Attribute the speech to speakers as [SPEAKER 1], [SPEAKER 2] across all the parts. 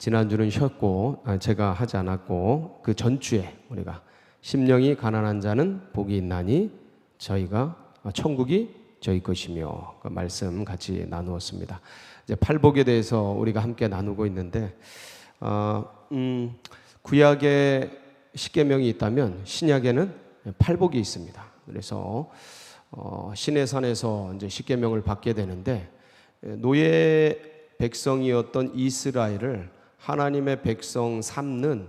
[SPEAKER 1] 지난주는 쉬었고 제가 하지 않았고 그 전주에 우리가 심령이 가난한 자는 복이 있나니 저희가 천국이 저희 것이며 그 말씀 같이 나누었습니다. 이제 팔복에 대해서 우리가 함께 나누고 있는데 구약에 십계명이 있다면 신약에는 팔복이 있습니다. 그래서 시내산에서 이제 십계명을 받게 되는데 노예 백성이었던 이스라엘을 하나님의 백성 삼는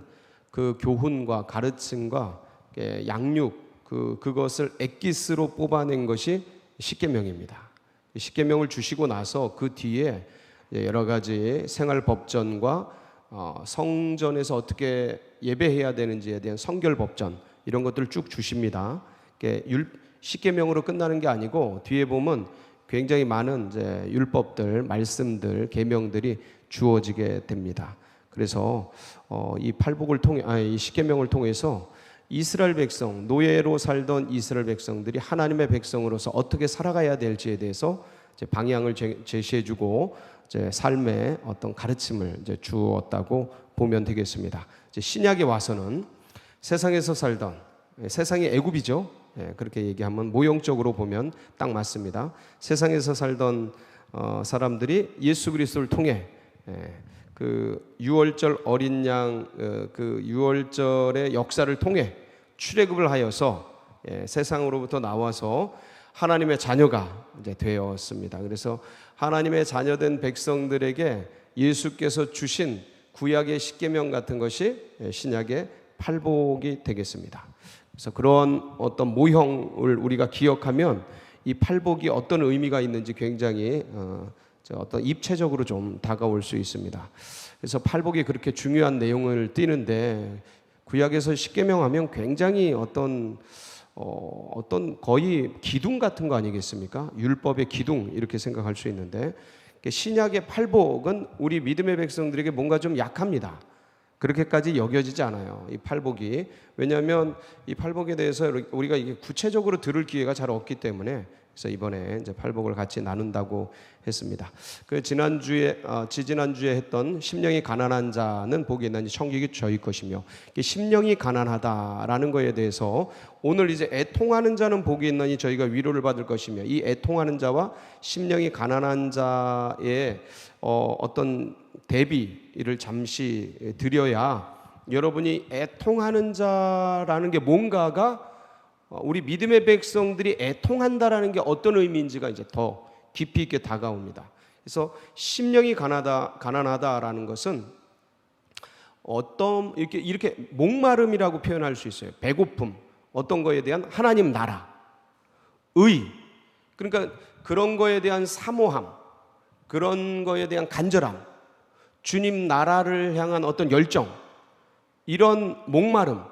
[SPEAKER 1] 그 교훈과 가르침과 양육 그것을 엑기스로 뽑아낸 것이 십계명입니다. 십계명을 주시고 나서 그 뒤에 여러 가지 생활 법전과 성전에서 어떻게 예배해야 되는지에 대한 성결 법전 이런 것들을 쭉 주십니다. 십계명으로 끝나는 게 아니고 뒤에 보면 굉장히 많은 이제 율법들, 말씀들, 계명들이 주어지게 됩니다. 그래서 이 팔복을 통해, 이 십계명을 통해서 이스라엘 백성, 노예로 살던 이스라엘 백성들이 하나님의 백성으로서 어떻게 살아가야 될지에 대해서 이제 방향을 제시해주고 이제 삶의 어떤 가르침을 이제 주었다고 보면 되겠습니다. 이제 신약에 와서는 세상에서 살던 세상이 애굽이죠. 그렇게 얘기하면 모형적으로 보면 딱 맞습니다. 세상에서 살던 사람들이 예수 그리스도를 통해 그 유월절 어린 양 그 유월절의 역사를 통해 출애굽을 하여서 세상으로부터 나와서 하나님의 자녀가 이제 되었습니다. 그래서 하나님의 자녀된 백성들에게 예수께서 주신 구약의 십계명 같은 것이 신약의 팔복이 되겠습니다. 그래서 그런 어떤 모형을 우리가 기억하면 이 팔복이 어떤 의미가 있는지 굉장히 어떤 입체적으로 좀 다가올 수 있습니다. 그래서 팔복이 그렇게 중요한 내용을 띠는데 구약에서 십계명하면 굉장히 어떤 거의 기둥 같은 거 아니겠습니까? 율법의 기둥 이렇게 생각할 수 있는데 신약의 팔복은 우리 믿음의 백성들에게 뭔가 좀 약합니다. 그렇게까지 여겨지지 않아요. 이 팔복이. 왜냐하면 이 팔복에 대해서 우리가 이게 구체적으로 들을 기회가 잘 없기 때문에 그래서 이번에 이제 팔복을 같이 나눈다고 했습니다. 그 지지난주에 했던 심령이 가난한 자는 복이 있나니 천국이 저희 것이며 심령이 가난하다라는 거에 대해서 오늘 이제 애통하는 자는 복이 있나니 저희가 위로를 받을 것이며 이 애통하는 자와 심령이 가난한 자의 어떤 대비를 잠시 드려야 여러분이 애통하는 자라는 게 뭔가가 우리 믿음의 백성들이 애통한다라는 게 어떤 의미인지가 이제 더 깊이 있게 다가옵니다. 그래서 심령이 가난하다라는 것은 어떤 이렇게 목마름이라고 표현할 수 있어요. 배고픔, 어떤 거에 대한 하나님 나라, 의, 그러니까 그런 거에 대한 사모함, 그런 거에 대한 간절함, 주님 나라를 향한 어떤 열정, 이런 목마름,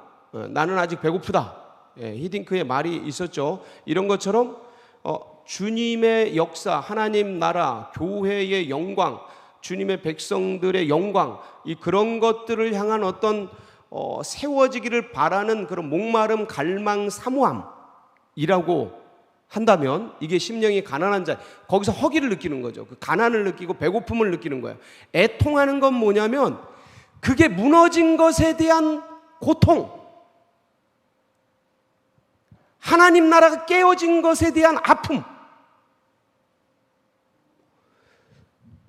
[SPEAKER 1] 나는 아직 배고프다. 히딩크의 말이 있었죠. 이런 것처럼 주님의 역사, 하나님 나라, 교회의 영광, 주님의 백성들의 영광, 그런 것들을 향한 어떤 세워지기를 바라는 그런 목마름, 갈망, 사모함이라고 한다면 이게 심령이 가난한 자, 거기서 허기를 느끼는 거죠. 그 가난을 느끼고 배고픔을 느끼는 거예요. 애통하는 건 뭐냐면 그게 무너진 것에 대한 고통, 하나님 나라가 깨어진 것에 대한 아픔,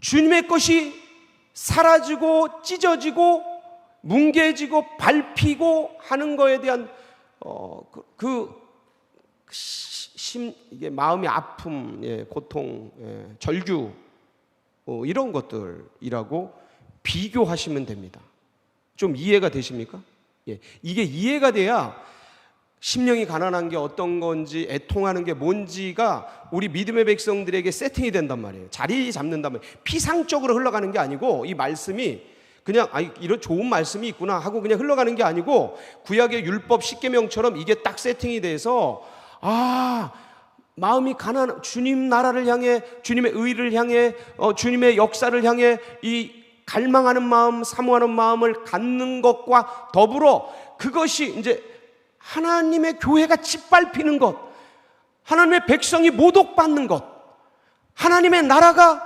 [SPEAKER 1] 주님의 것이 사라지고 찢어지고 뭉개지고 밟히고 하는 것에 대한 이게 마음의 아픔, 고통, 절규 이런 것들이라고 비교하시면 됩니다. 좀 이해가 되십니까? 이게 이해가 돼야 심령이 가난한 게 어떤 건지 애통하는 게 뭔지가 우리 믿음의 백성들에게 세팅이 된단 말이에요. 자리 잡는단 말이에요. 피상적으로 흘러가는 게 아니고 이 말씀이 그냥 이런 좋은 말씀이 있구나 하고 그냥 흘러가는 게 아니고 구약의 율법 십계명처럼 이게 딱 세팅이 돼서 마음이 주님 나라를 향해, 주님의 의를 향해, 주님의 역사를 향해 이 갈망하는 마음, 사모하는 마음을 갖는 것과 더불어 그것이 이제 하나님의 교회가 짓밟히는 것, 하나님의 백성이 모독받는 것, 하나님의 나라가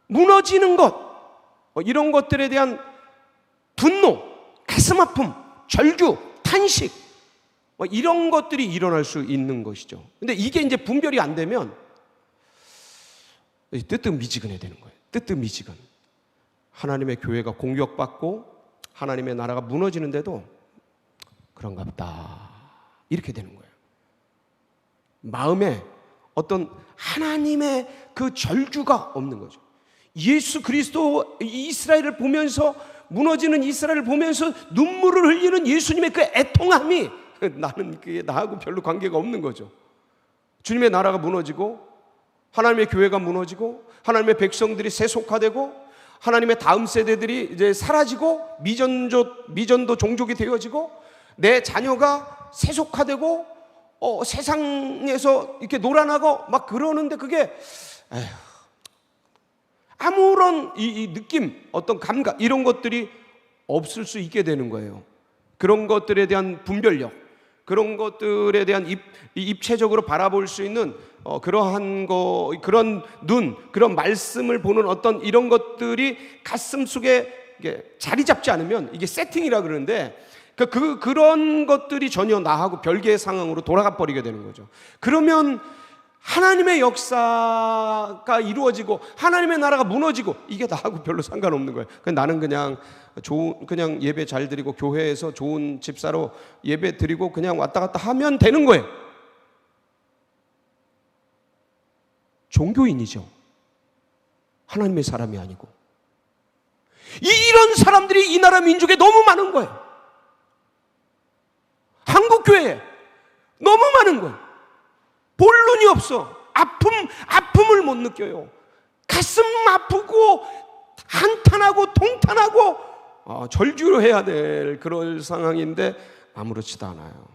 [SPEAKER 1] 무너지는 것, 이런 것들에 대한 분노, 가슴 아픔, 절규, 탄식, 이런 것들이 일어날 수 있는 것이죠. 근데 이게 이제 분별이 안 되면 뜨뜻미지근해 되는 거예요. 뜨뜻미지근. 하나님의 교회가 공격받고 하나님의 나라가 무너지는데도 그런가 보다, 이렇게 되는 거예요. 마음에 어떤 하나님의 그 절규가 없는 거죠. 예수 그리스도 이스라엘을 보면서, 무너지는 이스라엘을 보면서 눈물을 흘리는 예수님의 그 애통함이 나는 그게 나하고 별로 관계가 없는 거죠. 주님의 나라가 무너지고 하나님의 교회가 무너지고 하나님의 백성들이 세속화되고 하나님의 다음 세대들이 이제 사라지고 미전도 종족이 되어지고 내 자녀가 세속화되고 세상에서 이렇게 놀아나고 막 그러는데 그게 아무런 이 느낌, 어떤 감각, 이런 것들이 없을 수 있게 되는 거예요. 그런 것들에 대한 분별력, 그런 것들에 대한 입체적으로 바라볼 수 있는 그러한 그런 눈, 그런 말씀을 보는 어떤 이런 것들이 가슴 속에 자리 잡지 않으면, 이게 세팅이라 그러는데 그런 것들이 전혀 나하고 별개의 상황으로 돌아가 버리게 되는 거죠. 그러면 하나님의 역사가 이루어지고 하나님의 나라가 무너지고 이게 나하고 별로 상관없는 거예요. 나는 그냥 예배 잘 드리고 교회에서 좋은 집사로 예배 드리고 그냥 왔다 갔다 하면 되는 거예요. 종교인이죠. 하나님의 사람이 아니고. 이런 사람들이 이 나라 민족에 너무 많은 거예요. 한국교회에 너무 많은 거예요. 볼 눈이 없어. 아픔을 못 느껴요. 가슴 아프고 한탄하고 통탄하고 절규를 해야 될 그런 상황인데 아무렇지도 않아요.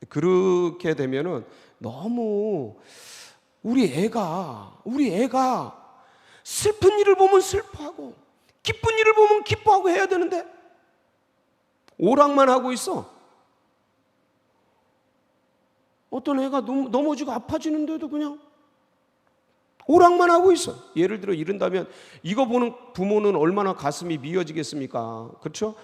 [SPEAKER 1] 그렇게 되면은 너무 우리 애가 슬픈 일을 보면 슬퍼하고 기쁜 일을 보면 기뻐하고 해야 되는데 오락만 하고 있어. 어떤 애가 넘어지고 아파지는데도 그냥 오락만 하고 있어. 예를 들어 이른다면 이거 보는 부모는 얼마나 가슴이 미어지겠습니까? 그렇죠?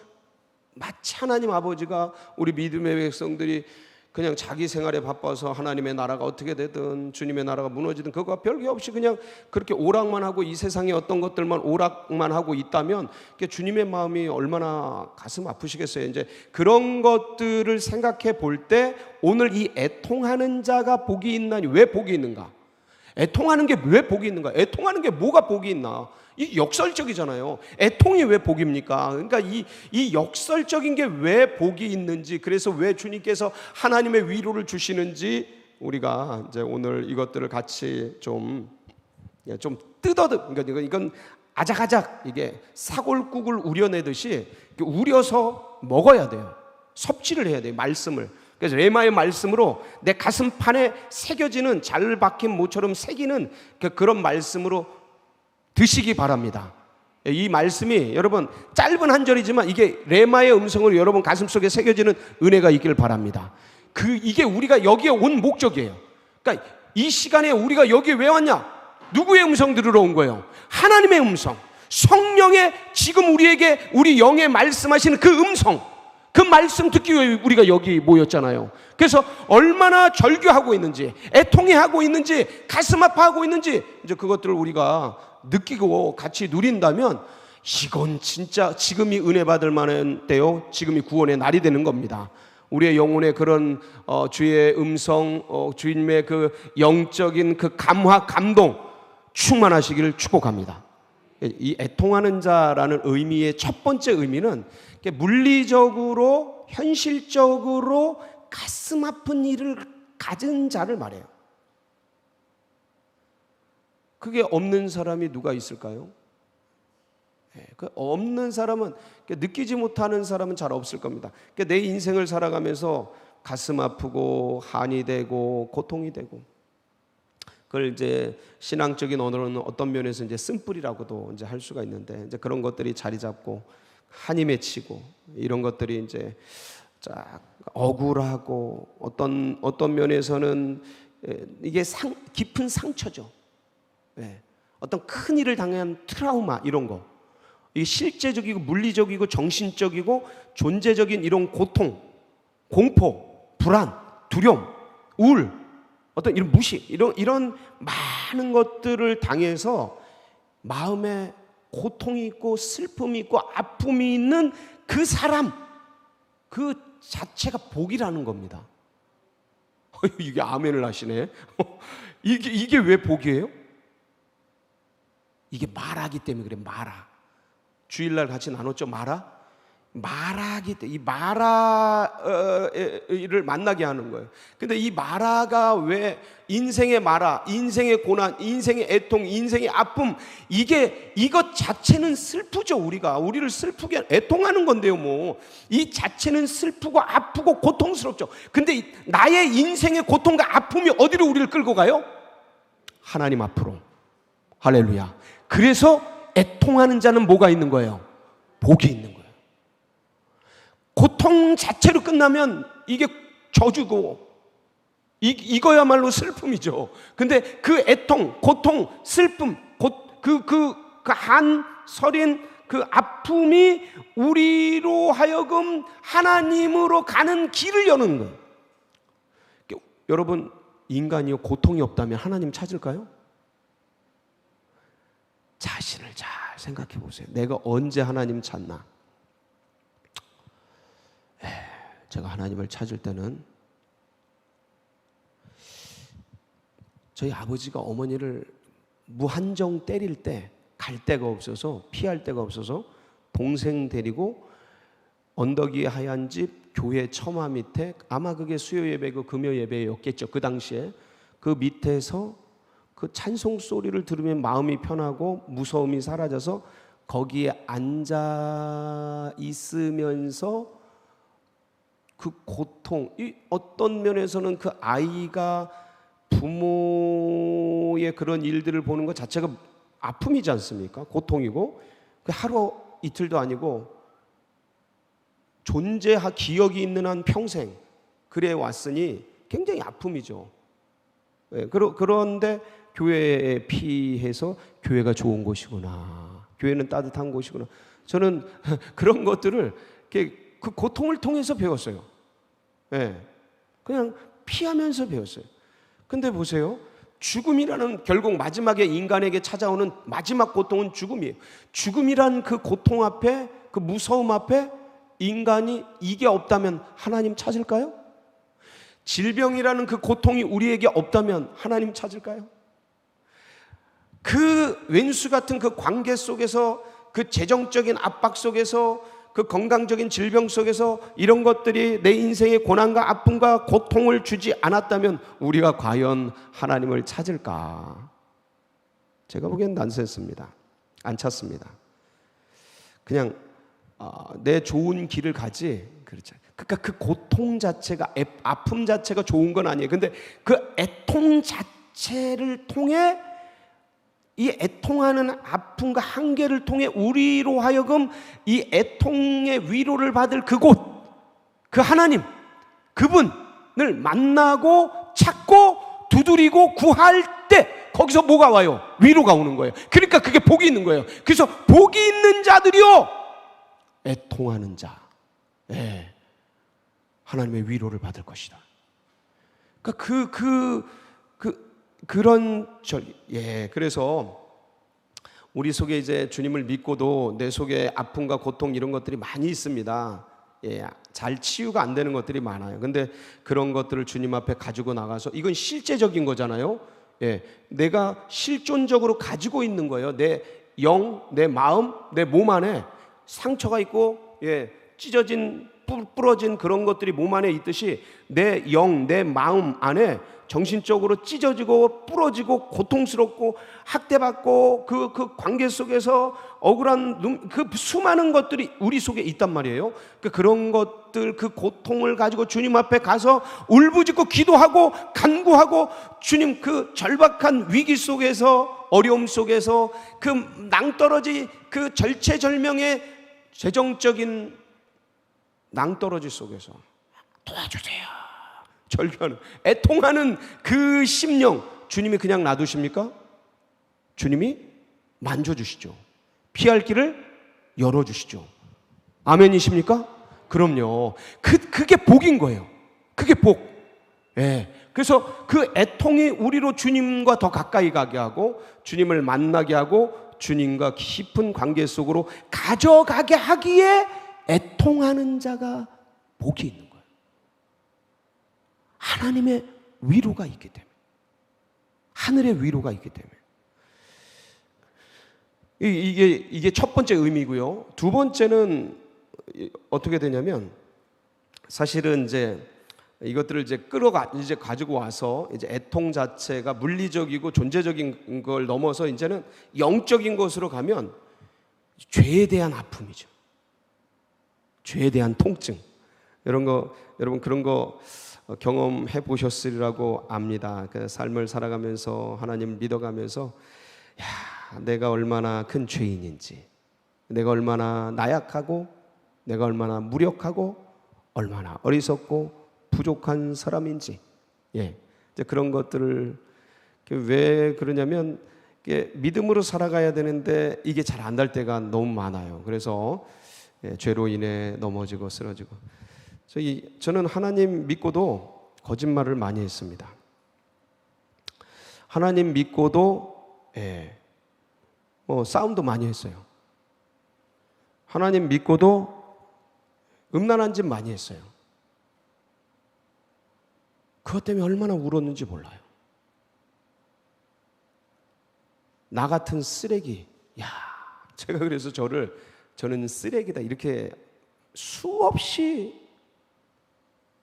[SPEAKER 1] 마치 하나님 아버지가 우리 믿음의 백성들이 그냥 자기 생활에 바빠서 하나님의 나라가 어떻게 되든 주님의 나라가 무너지든 그거와 별개 없이 그냥 그렇게 오락만 하고 이 세상의 어떤 것들만 오락만 하고 있다면 주님의 마음이 얼마나 가슴 아프시겠어요. 이제 그런 것들을 생각해 볼 때 오늘 이 애통하는 자가 복이 있나니, 왜 복이 있는가? 애통하는 게 왜 복이 있는가? 애통하는 게 뭐가 복이 있나? 이 역설적이잖아요. 애통이 왜 복입니까? 그러니까 이 역설적인 게 왜 복이 있는지, 그래서 왜 주님께서 하나님의 위로를 주시는지 우리가 이제 오늘 이것들을 같이 좀 그러니까 이건 아작아작 이게 사골국을 우려내듯이 우려서 먹어야 돼요. 섭취를 해야 돼요. 말씀을. 그래서 레마의 말씀으로 내 가슴판에 새겨지는 잘 박힌 모처럼 새기는 그런 말씀으로 드시기 바랍니다. 이 말씀이 여러분 짧은 한 절이지만 이게 레마의 음성으로 여러분 가슴속에 새겨지는 은혜가 있길 바랍니다. 이게 우리가 여기에 온 목적이에요. 그러니까 이 시간에 우리가 여기에 왜 왔냐? 누구의 음성 들으러 온 거예요? 하나님의 음성, 성령의 지금 우리에게 우리 영에 말씀하시는 그 음성, 그 말씀 듣기 위해 우리가 여기 모였잖아요. 그래서 얼마나 절규하고 있는지, 애통해하고 있는지, 가슴 아파하고 있는지 이제 그것들을 우리가 느끼고 같이 누린다면 이건 진짜 지금이 은혜 받을 만한 때요, 지금이 구원의 날이 되는 겁니다. 우리의 영혼의 그런 주의 음성, 주님의 그 영적인 그 감화, 감동 충만하시기를 축복합니다. 이 애통하는 자라는 의미의 첫 번째 의미는 물리적으로 현실적으로 가슴 아픈 일을 가진 자를 말해요. 그게 없는 사람이 누가 있을까요? 그 없는 사람은, 느끼지 못하는 사람은 잘 없을 겁니다. 내 인생을 살아가면서 가슴 아프고 한이 되고 고통이 되고, 그걸 이제 신앙적인 언어로는 어떤 면에서 이제 쓴뿌리라고도 이제 할 수가 있는데, 이제 그런 것들이 자리 잡고 한이 맺히고 이런 것들이 이제 쫙 억울하고 어떤 면에서는 이게 깊은 상처죠. 어떤 큰 일을 당한 트라우마 이런 거, 이게 실제적이고 물리적이고 정신적이고 존재적인 이런 고통, 공포, 불안, 두려움, 우울, 어떤 이런 무시, 이런 많은 것들을 당해서 마음에 고통이 있고 슬픔이 있고 아픔이 있는 그 사람, 그 자체가 복이라는 겁니다. 이게 아멘을 하시네. 이게 왜 복이에요? 이게 마라기 때문에 그래. 마라. 주일날 같이 나눴죠. 마라기 때문에 이 마라를 만나게 하는 거예요. 근데 이 마라가 왜 인생의 마라, 인생의 고난, 인생의 애통, 인생의 아픔, 이것 자체는 슬프죠. 우리를 슬프게 애통하는 건데요. 뭐 이 자체는 슬프고 아프고 고통스럽죠. 근데 나의 인생의 고통과 아픔이 어디로 우리를 끌고 가요? 하나님 앞으로. 할렐루야. 그래서 애통하는 자는 뭐가 있는 거예요? 복이 있는 거예요. 고통 자체로 끝나면 이게 저주고 이거야말로 슬픔이죠. 근데 그 애통, 고통, 슬픔, 한 서린 그 아픔이 우리로 하여금 하나님으로 가는 길을 여는 거예요. 여러분, 인간이요 고통이 없다면 하나님 찾을까요? 자신을 잘 생각해 보세요. 내가 언제 하나님 찾나? 제가 하나님을 찾을 때는 저희 아버지가 어머니를 무한정 때릴 때 갈 데가 없어서, 피할 데가 없어서 동생 데리고 언덕 위에 하얀 집 교회 처마 밑에, 아마 그게 수요 예배고 금요 예배였겠죠. 그 당시에 그 밑에서 그 찬송 소리를 들으면 마음이 편하고 무서움이 사라져서 거기에 앉아 있으면서 그 고통, 어떤 면에서는 그 아이가 부모의 그런 일들을 보는 것 자체가 아픔이지 않습니까? 고통이고, 하루 이틀도 아니고 기억이 있는 한 평생 그래 왔으니 굉장히 아픔이죠. 그런데 교회에 피해서 교회가 좋은 곳이구나, 교회는 따뜻한 곳이구나, 저는 그런 것들을 그 고통을 통해서 배웠어요. 그냥 피하면서 배웠어요. 근데 보세요, 죽음이라는, 결국 마지막에 인간에게 찾아오는 마지막 고통은 죽음이에요. 죽음이란 그 고통 앞에, 그 무서움 앞에 인간이 이게 없다면 하나님 찾을까요? 질병이라는 그 고통이 우리에게 없다면 하나님 찾을까요? 그 왼수 같은 그 관계 속에서, 그 재정적인 압박 속에서, 그 건강적인 질병 속에서 이런 것들이 내 인생의 고난과 아픔과 고통을 주지 않았다면 우리가 과연 하나님을 찾을까? 제가 보기엔 난센스입니다. 안 찾습니다. 그냥 내 좋은 길을 가지. 그렇죠. 그러니까 그 고통 자체가, 아픔 자체가 좋은 건 아니에요. 근데 그 애통 자체를 통해, 이 애통하는 아픔과 한계를 통해 우리로 하여금 이 애통의 위로를 받을 그곳, 그 하나님, 그분을 만나고 찾고 두드리고 구할 때 거기서 뭐가 와요? 위로가 오는 거예요. 그러니까 그게 복이 있는 거예요. 그래서 복이 있는 자들이요, 애통하는 자, 하나님의 위로를 받을 것이다. 그러니까 그래서 우리 속에 이제 주님을 믿고도 내 속에 아픔과 고통 이런 것들이 많이 있습니다. 잘 치유가 안 되는 것들이 많아요. 근데 그런 것들을 주님 앞에 가지고 나가서, 이건 실제적인 거잖아요. 내가 실존적으로 가지고 있는 거예요. 내 영, 내 마음, 내 몸 안에 상처가 있고, 찢어진, 부러진 그런 것들이 몸 안에 있듯이 내 영, 내 마음 안에 정신적으로 찢어지고 부러지고 고통스럽고 학대받고 그 관계 속에서 억울한 그 수많은 것들이 우리 속에 있단 말이에요. 그런 것들, 그 고통을 가지고 주님 앞에 가서 울부짖고 기도하고 간구하고, 주님, 그 절박한 위기 속에서, 어려움 속에서, 그 낭떠러지, 그 절체절명의 재정적인 낭떠러지 속에서 도와주세요, 절규하는, 애통하는 그 심령, 주님이 그냥 놔두십니까? 주님이 만져주시죠. 피할 길을 열어주시죠. 아멘이십니까? 그럼요. 그게 복인 거예요. 그게 복. 예. 그래서 그 애통이 우리로 주님과 더 가까이 가게 하고 주님을 만나게 하고 주님과 깊은 관계 속으로 가져가게 하기에 애통하는 자가 복이 있는 거예요. 하나님의 위로가 있기 때문에, 하늘의 위로가 있기 때문에. 이게 첫 번째 의미고요. 두 번째는 어떻게 되냐면, 사실은 이제 이것들을 이제 이제 가지고 와서 이제 애통 자체가 물리적이고 존재적인 걸 넘어서 이제는 영적인 것으로 가면 죄에 대한 아픔이죠. 죄에 대한 통증. 여러분 그런 거 경험해 보셨으리라고 압니다. 그 삶을 살아가면서 하나님을 믿어가면서 내가 얼마나 큰 죄인인지, 내가 얼마나 나약하고, 내가 얼마나 무력하고, 얼마나 어리석고 부족한 사람인지, 이제 그런 것들을 왜 그러냐면 믿음으로 살아가야 되는데 이게 잘 안 될 때가 너무 많아요. 그래서 죄로 인해 넘어지고 쓰러지고. 저는 하나님 믿고도 거짓말을 많이 했습니다. 하나님 믿고도 싸움도 많이 했어요. 하나님 믿고도 음란한 짓 많이 했어요. 그것 때문에 얼마나 울었는지 몰라요. 나 같은 쓰레기. 제가 그래서 저는 쓰레기다 이렇게 수없이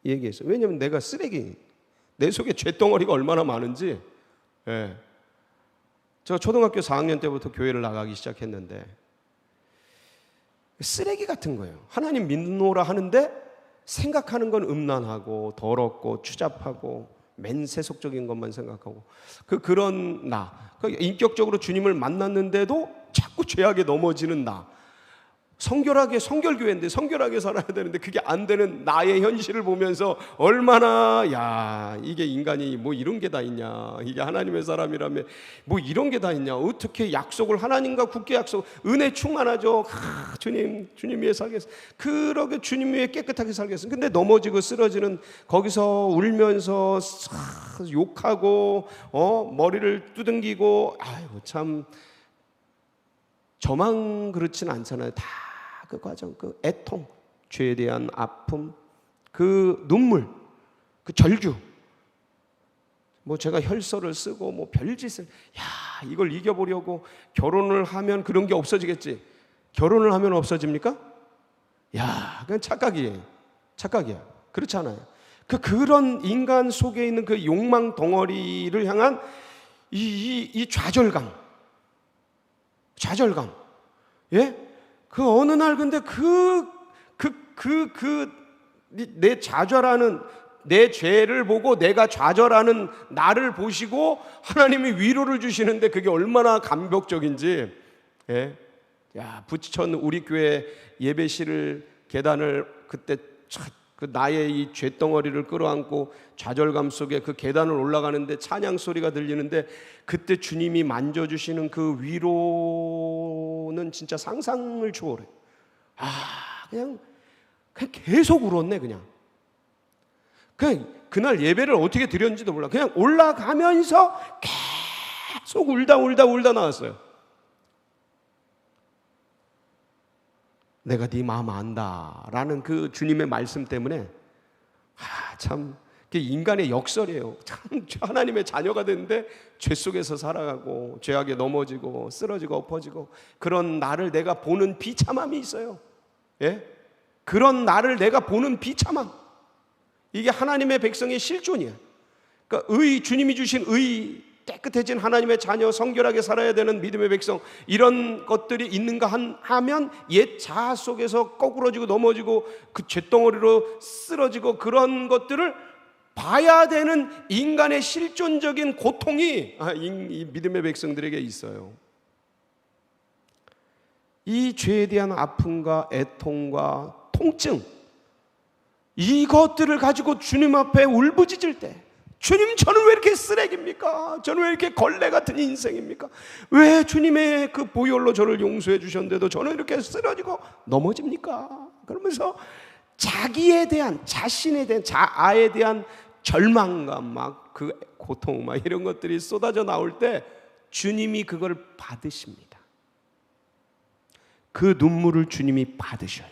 [SPEAKER 1] 얘기했어요. 왜냐하면 내가 쓰레기, 내 속에 죄덩어리가 얼마나 많은지. 제가 초등학교 4학년 때부터 교회를 나가기 시작했는데 쓰레기 같은 거예요. 하나님 믿노라 하는데 생각하는 건 음란하고 더럽고 추잡하고 맨세속적인 것만 생각하고 그런 인격적으로 주님을 만났는데도 자꾸 죄악에 넘어지는 나. 성결교회인데 성결하게 살아야 되는데 그게 안 되는 나의 현실을 보면서 얼마나 이게 인간이 뭐 이런 게 다 있냐, 이게 하나님의 사람이라면 뭐 이런 게 다 있냐, 어떻게 약속을 하나님과 굳게 은혜 충만하죠. 주님 위해 살겠어. 그렇게 주님 위해 깨끗하게 살겠어. 근데 넘어지고 쓰러지는, 거기서 울면서 욕하고 머리를 두둥기고, 참 저만 그렇진 않잖아요. 다 그 과정, 그 애통, 죄에 대한 아픔, 그 눈물, 그 절규. 제가 혈서를 쓰고 별짓을, 이걸 이겨보려고 결혼을 하면 그런 게 없어지겠지. 결혼을 하면 없어집니까? 그건 착각이야. 그렇지 않아요. 그런 인간 속에 있는 그 욕망 덩어리를 향한 이 좌절감. 그 어느 날 근데 내 좌절하는, 내 죄를 보고 내가 좌절하는 나를 보시고 하나님이 위로를 주시는데 그게 얼마나 감격적인지. 부천 우리 교회 예배실 계단을 그때 그 나의 이 죄덩어리를 끌어안고 좌절감 속에 그 계단을 올라가는데 찬양 소리가 들리는데 그때 주님이 만져주시는 그 위로는 진짜 상상을 초월해. 그냥 계속 울었네. 그냥 그날 예배를 어떻게 드렸는지도 몰라. 그냥 올라가면서 계속 울다 나왔어요. 내가 네 마음 안다라는 그 주님의 말씀 때문에 참 인간의 역설이에요. 참 하나님의 자녀가 됐는데 죄 속에서 살아가고 죄악에 넘어지고 쓰러지고 엎어지고 그런 나를 내가 보는 비참함이 있어요. 그런 나를 내가 보는 비참함. 이게 하나님의 백성의 실존이야. 그러니까 주님이 주신 깨끗해진 하나님의 자녀, 성결하게 살아야 되는 믿음의 백성, 이런 것들이 있는가 하면 옛 자아 속에서 거꾸러지고 넘어지고 그 죄덩어리로 쓰러지고 그런 것들을 봐야 되는 인간의 실존적인 고통이 이 믿음의 백성들에게 있어요. 이 죄에 대한 아픔과 애통과 통증, 이것들을 가지고 주님 앞에 울부짖을 때, 주님, 저는 왜 이렇게 쓰레기입니까? 저는 왜 이렇게 걸레 같은 인생입니까? 왜 주님의 그 보혈로 저를 용서해 주셨는데도 저는 이렇게 쓰러지고 넘어집니까? 그러면서 자기에 대한, 자신에 대한, 자아에 대한 절망감, 막 그 고통, 막 이런 것들이 쏟아져 나올 때 주님이 그걸 받으십니다. 그 눈물을 주님이 받으셔요.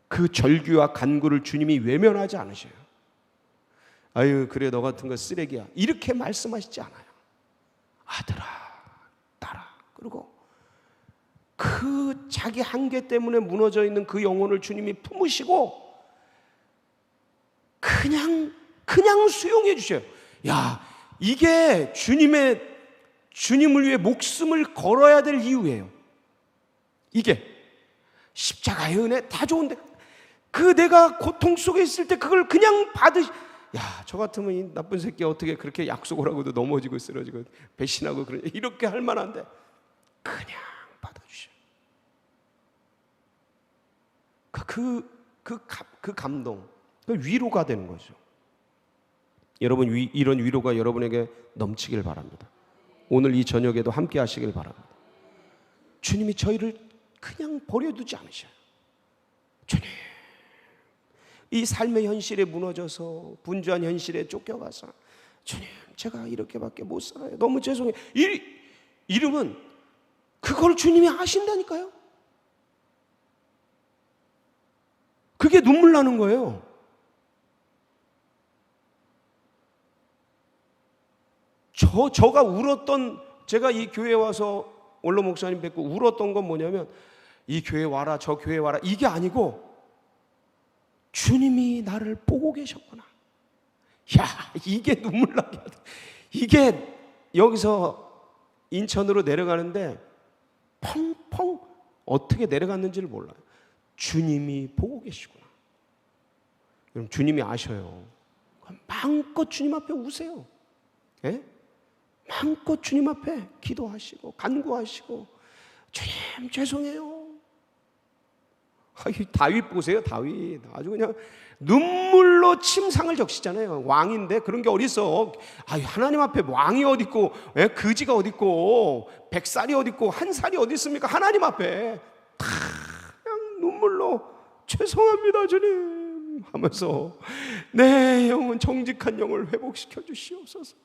[SPEAKER 1] 그 절규와 간구를 주님이 외면하지 않으셔요. 아유, 그래, 너 같은 거 쓰레기야, 이렇게 말씀하시지 않아요. 아들아, 딸아. 그리고 그 자기 한계 때문에 무너져 있는 그 영혼을 주님이 품으시고 그냥 수용해 주셔요. 야, 이게 주님을 위해 목숨을 걸어야 될 이유예요. 이게 십자가의 은혜 다 좋은데 그 내가 고통 속에 있을 때 그걸 그냥 야, 저 같으면 이 나쁜 새끼 어떻게 그렇게 약속을 하고도 넘어지고 쓰러지고 배신하고 이렇게 할 만한데 그냥 받아주셔요. 그 감동, 그 위로가 되는 거죠. 여러분, 이런 위로가 여러분에게 넘치길 바랍니다. 오늘 이 저녁에도 함께 하시길 바랍니다. 주님이 저희를 그냥 버려두지 않으셔요. 주님, 이 삶의 현실에 무너져서 분주한 현실에 쫓겨가서 주님, 제가 이렇게밖에 못 살아요, 너무 죄송해요, 이러면 그걸 주님이 하신다니까요. 그게 눈물 나는 거예요. 저가 울었던, 제가 이 교회에 와서 원로 목사님 뵙고 울었던 건 뭐냐면 이 교회 와라, 저 교회 와라, 이게 아니고 주님이 나를 보고 계셨구나. 야, 이게 눈물 나게 하다. 이게 여기서 인천으로 내려가는데 펑펑 어떻게 내려갔는지를 몰라요. 주님이 보고 계시구나. 여러분, 주님이 아셔요. 마음껏 주님 앞에 우세요. 예? 마음껏 주님 앞에 기도하시고 간구하시고 주님, 죄송해요. 다윗 보세요. 다윗 아주 그냥 눈물로 침상을 적시잖아요. 왕인데 그런 게 어딨어. 하나님 앞에 왕이 어디 있고, 거지가 어디 있고, 100살이 어디 있고, 1살이 어디 있습니까? 하나님 앞에 다 그냥 눈물로 죄송합니다 주님 하면서 내 영혼, 정직한 영을 회복시켜 주시옵소서.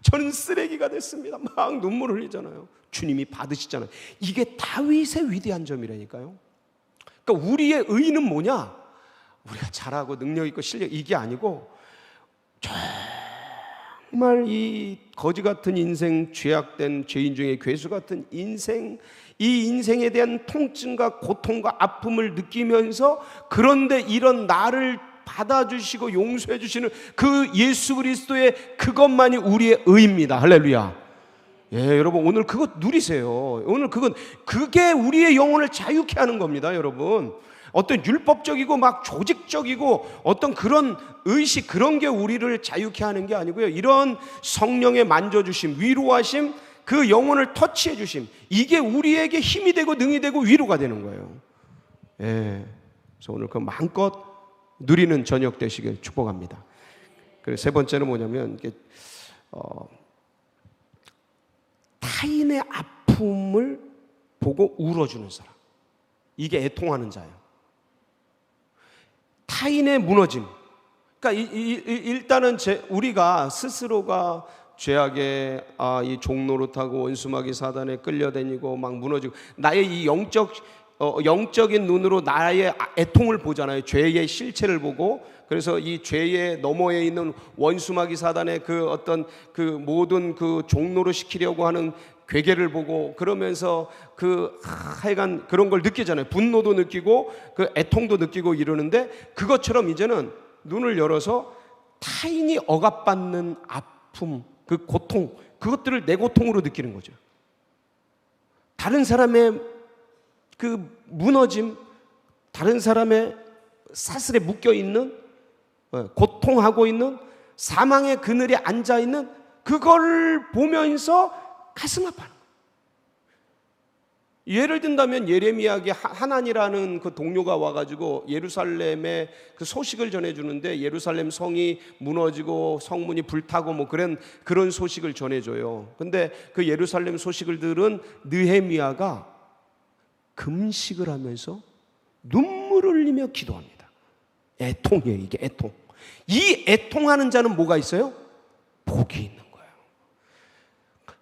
[SPEAKER 1] 저는 쓰레기가 됐습니다. 막 눈물을 흘리잖아요. 주님이 받으시잖아요. 이게 다윗의 위대한 점이라니까요. 그러니까 우리의 의는 뭐냐? 우리가 잘하고 능력 있고 실력, 이게 아니고 정말 이 거지 같은 인생, 죄악된 죄인 중에 괴수 같은 인생, 이 인생에 대한 통증과 고통과 아픔을 느끼면서 그런데 이런 나를 받아주시고 용서해 주시는 그 예수 그리스도의 그것만이 우리의 의입니다. 할렐루야. 예, 여러분, 오늘 그거 누리세요. 오늘 그게 우리의 영혼을 자유케 하는 겁니다, 여러분. 어떤 율법적이고 막 조직적이고 어떤 그런 의식, 그런 게 우리를 자유케 하는 게 아니고요. 이런 성령의 만져주심, 위로하심, 그 영혼을 터치해 주심, 이게 우리에게 힘이 되고 능이 되고 위로가 되는 거예요. 예, 그래서 오늘 그 마음껏 누리는 저녁 되시길 축복합니다. 그리고 세 번째는 뭐냐면 타인의 아픔을 보고 울어주는 사람, 이게 애통하는 자예요. 타인의 무너짐, 그러니까 일단은 우리가 스스로가 죄악에 이 종로로 타고 원수마귀 사단에 끌려다니고 막 무너지고 나의 이 영적인 눈으로 나의 애통을 보잖아요. 죄의 실체를 보고. 그래서 이 죄의 너머에 있는 원수마귀 사단의 그 어떤 그 모든 그 종로로 시키려고 하는 괴계를 보고, 그러면서 하여간 그런 걸 느끼잖아요. 분노도 느끼고 그 애통도 느끼고 이러는데, 그것처럼 이제는 눈을 열어서 타인이 억압받는 아픔, 그 고통, 그것들을 내 고통으로 느끼는 거죠. 다른 사람의 그 무너짐, 다른 사람의 사슬에 묶여있는, 고통하고 있는, 사망의 그늘에 앉아있는 그걸 보면서 가슴 아파하는 거예요. 예를 든다면 예레미야에게 하난이라는 그 동료가 와가지고 예루살렘의 그 소식을 전해주는데, 예루살렘 성이 무너지고 성문이 불타고 뭐 그런 소식을 전해줘요. 근데 그 예루살렘 소식을 들은 느헤미야가 금식을 하면서 눈물을 흘리며 기도합니다. 애통이에요, 이게 애통. 이 애통하는 자는 뭐가 있어요? 복이 있는 거예요.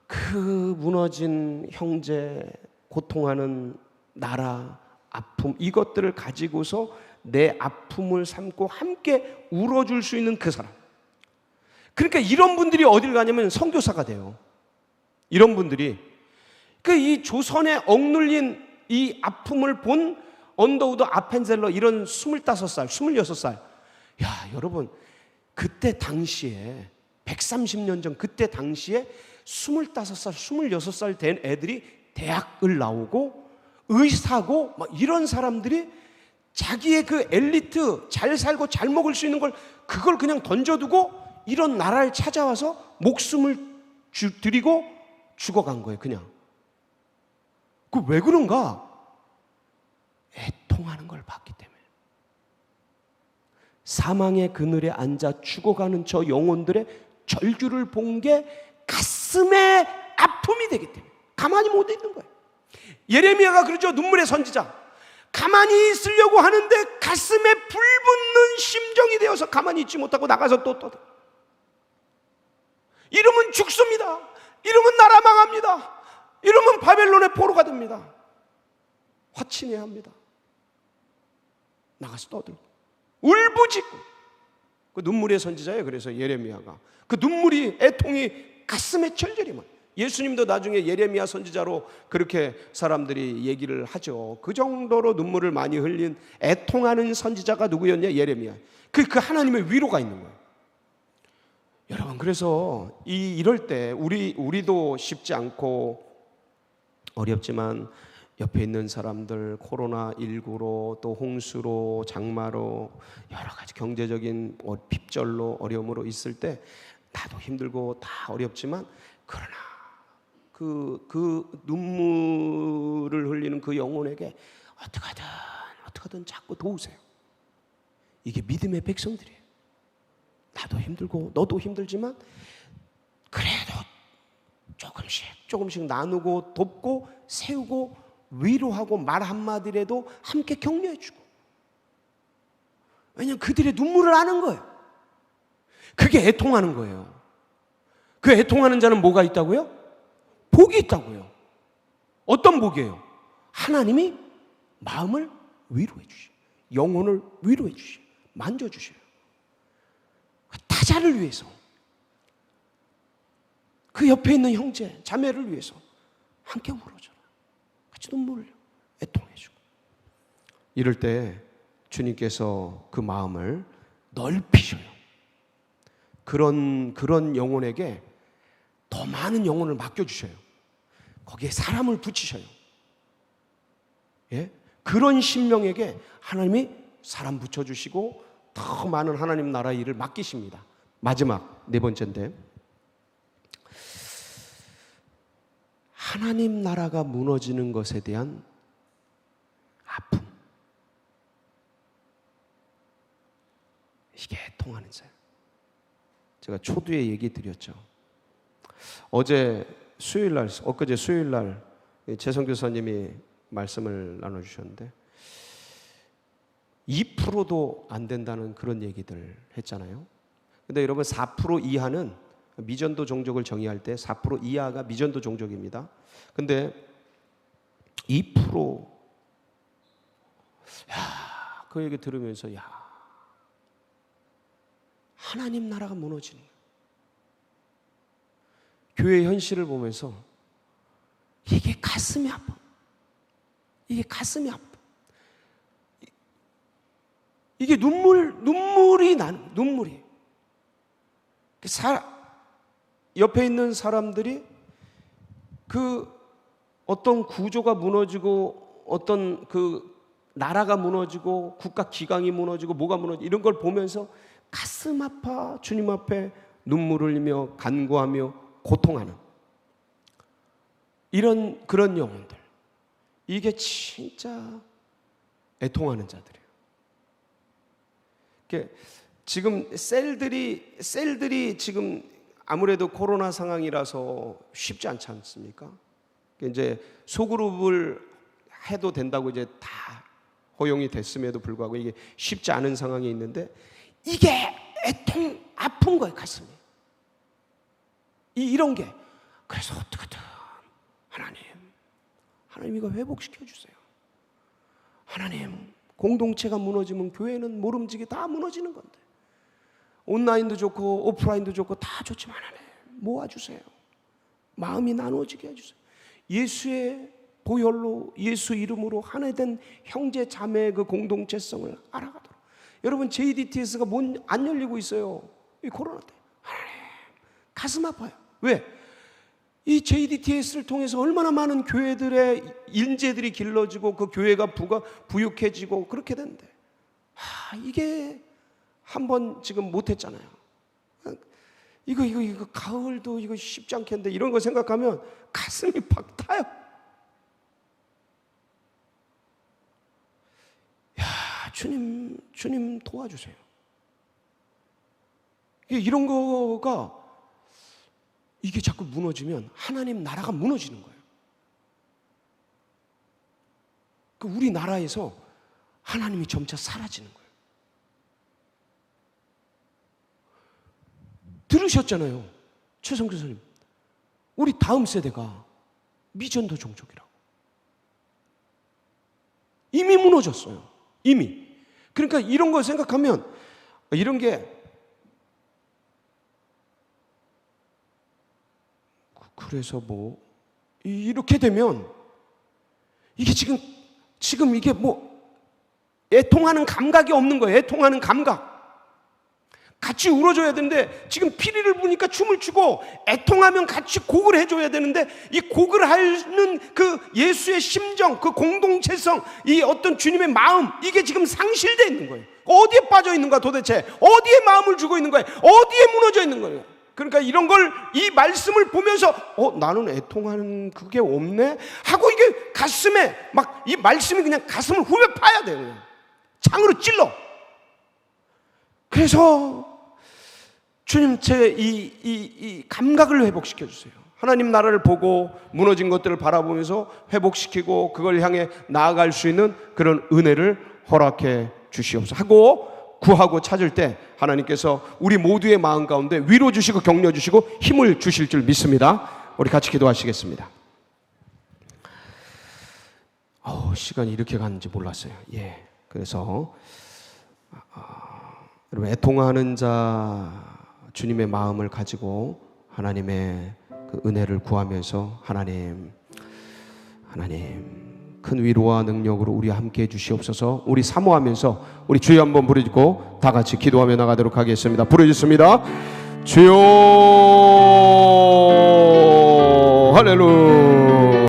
[SPEAKER 1] 그 무너진 형제, 고통하는 나라, 아픔, 이것들을 가지고서 내 아픔을 삼고 함께 울어줄 수 있는 그 사람. 그러니까 이런 분들이 어딜 가냐면 선교사가 돼요. 이런 분들이 이 조선에 억눌린 이 아픔을 본 언더우드 아펜젤러, 이런 25살, 26살. 야, 여러분, 그때 당시에 130년 전 그때 당시에 25살, 26살 된 애들이 대학을 나오고 의사고 막 이런 사람들이 자기의 그 엘리트, 잘 살고 잘 먹을 수 있는 걸 그걸 그냥 던져두고 이런 나라를 찾아와서 목숨을 드리고 죽어간 거예요. 그냥. 그 왜 그런가? 애통하는 걸 봤기 때문에. 사망의 그늘에 앉아 죽어가는 저 영혼들의 절규를 본 게 가슴에 아픔이 되기 때문에 가만히 못 있는 거예요. 예레미야가 그러죠. 눈물의 선지자. 가만히 있으려고 하는데 가슴에 불붙는 심정이 되어서 가만히 있지 못하고 나가서 또 떠들어. 이러면 죽습니다. 이러면 나라 망합니다. 이러면 바벨론의 포로가 됩니다. 화친해야 합니다. 나가서 떠들고 울부짖고. 그 눈물의 선지자예요. 그래서 예레미야가 그 눈물이, 애통이 가슴에 절절히 막. 예수님도 나중에 예레미야 선지자로 그렇게 사람들이 얘기를 하죠. 그 정도로 눈물을 많이 흘린 애통하는 선지자가 누구였냐? 예레미야. 그 하나님의 위로가 있는 거예요. 여러분, 그래서 이럴 때 우리도 쉽지 않고 어렵지만 옆에 있는 사람들 코로나19로 또 홍수로 장마로 여러 가지 경제적인 핍절로 어려움으로 있을 때 나도 힘들고 다 어렵지만, 그러나 그 눈물을 흘리는 그 영혼에게 어떻게든 자꾸 도우세요. 이게 믿음의 백성들이에요. 나도 힘들고 너도 힘들지만 그래도 조금씩 나누고 돕고 세우고 위로하고 말 한마디라도 함께 격려해주고. 왜냐하면 그들의 눈물을 아는 거예요. 그게 애통하는 거예요. 그 애통하는 자는 뭐가 있다고요? 복이 있다고요. 어떤 복이에요? 하나님이 마음을 위로해 주시고 영혼을 위로해 주시고 만져주셔요. 타자를 위해서, 그 옆에 있는 형제, 자매를 위해서 함께 울어줘라. 같이 눈물을 애통해주고. 이럴 때 주님께서 그 마음을 넓히셔요. 그런 영혼에게 더 많은 영혼을 맡겨주셔요. 거기에 사람을 붙이셔요. 예? 그런 심령에게 하나님이 사람 붙여주시고 더 많은 하나님 나라 일을 맡기십니다. 마지막 네 번째인데, 하나님 나라가 무너지는 것에 대한 아픔. 이게 통하는 자예요. 제가 초두에 얘기 드렸죠. 엊그제 수요일날 재성 교사님이 말씀을 나눠주셨는데 2%도 안 된다는 그런 얘기들 했잖아요. 근데 여러분, 4% 이하는 미전도 종족을 정의할 때 4% 이하가 미전도 종족입니다. 근데 2%, 그 얘기 들으면서 하나님 나라가 무너지는 거예요. 교회 현실을 보면서 이게 가슴이 아파. 이게 가슴이 아파. 이게 눈물이 나는, 눈물이. 옆에 있는 사람들이 그 어떤 구조가 무너지고 어떤 그 나라가 무너지고 국가 기강이 무너지고 뭐가 무너지고 이런 걸 보면서 가슴 아파 주님 앞에 눈물을 흘리며 간구하며 고통하는 그런 영혼들. 이게 진짜 애통하는 자들이에요. 지금 셀들이 지금 아무래도 코로나 상황이라서 쉽지 않지 않습니까? 이제 소그룹을 해도 된다고 이제 다 허용이 됐음에도 불구하고 이게 쉽지 않은 상황이 있는데 이게 애통 아픈 거예요, 가슴이. 이런 게. 그래서 어떻게든 하나님 이거 회복시켜 주세요. 하나님, 공동체가 무너지면 교회는 모름지기 다 무너지는 건데, 온라인도 좋고 오프라인도 좋고 다 좋지만 하나님 모아주세요. 마음이 나누어지게 해주세요. 예수의 보혈로, 예수 이름으로 하나 된 형제 자매의 그 공동체성을 알아가도록. 여러분, JDTS가 안 열리고 있어요. 이 코로나 때. 하나님, 가슴 아파요. 왜? 이 JDTS를 통해서 얼마나 많은 교회들의 인재들이 길러지고 그 교회가 부유해지고 그렇게 되는데, 이게 한번 지금 못했잖아요. 이거 가을도 이거 쉽지 않겠는데, 이런 거 생각하면 가슴이 팍 타요. 주님 도와주세요. 이런 거가 이게 자꾸 무너지면 하나님 나라가 무너지는 거예요. 우리 나라에서 하나님이 점차 사라지는 거예요. 들으셨잖아요, 최성 교수님. 우리 다음 세대가 미전도 종족이라고. 이미 무너졌어요. 이미. 그러니까 이런 거 생각하면, 이런 게, 그래서 뭐 이렇게 되면 이게 지금 이게 뭐 애통하는 감각이 없는 거예요. 애통하는 감각. 같이 울어줘야 되는데 지금 피리를 부니까 춤을 추고, 애통하면 같이 곡을 해줘야 되는데 이 곡을 하는 그 예수의 심정, 그 공동체성, 이 어떤 주님의 마음, 이게 지금 상실되어 있는 거예요. 어디에 빠져 있는 거야 도대체? 어디에 마음을 주고 있는 거예요? 어디에 무너져 있는 거예요? 그러니까 이런 걸, 이 말씀을 보면서 나는 애통하는 그게 없네 하고, 이게 가슴에 막 이 말씀이 그냥 가슴을 후벼 파야 돼요. 그냥 창으로 찔러. 그래서 주님, 제 이 감각을 회복시켜 주세요. 하나님 나라를 보고 무너진 것들을 바라보면서 회복시키고 그걸 향해 나아갈 수 있는 그런 은혜를 허락해 주시옵소서 하고, 구하고 찾을 때 하나님께서 우리 모두의 마음 가운데 위로 주시고 격려 주시고 힘을 주실 줄 믿습니다. 우리 같이 기도하시겠습니다. 시간이 이렇게 가는지 몰랐어요. 그래서 여러분, 애통하는 자, 주님의 마음을 가지고 하나님의 그 은혜를 구하면서 하나님 큰 위로와 능력으로 우리 함께 해주시옵소서. 우리 사모하면서 우리 주여 한번 부르고 다 같이 기도하며 나가도록 하겠습니다. 부르겠습니다. 주여, 할렐루야.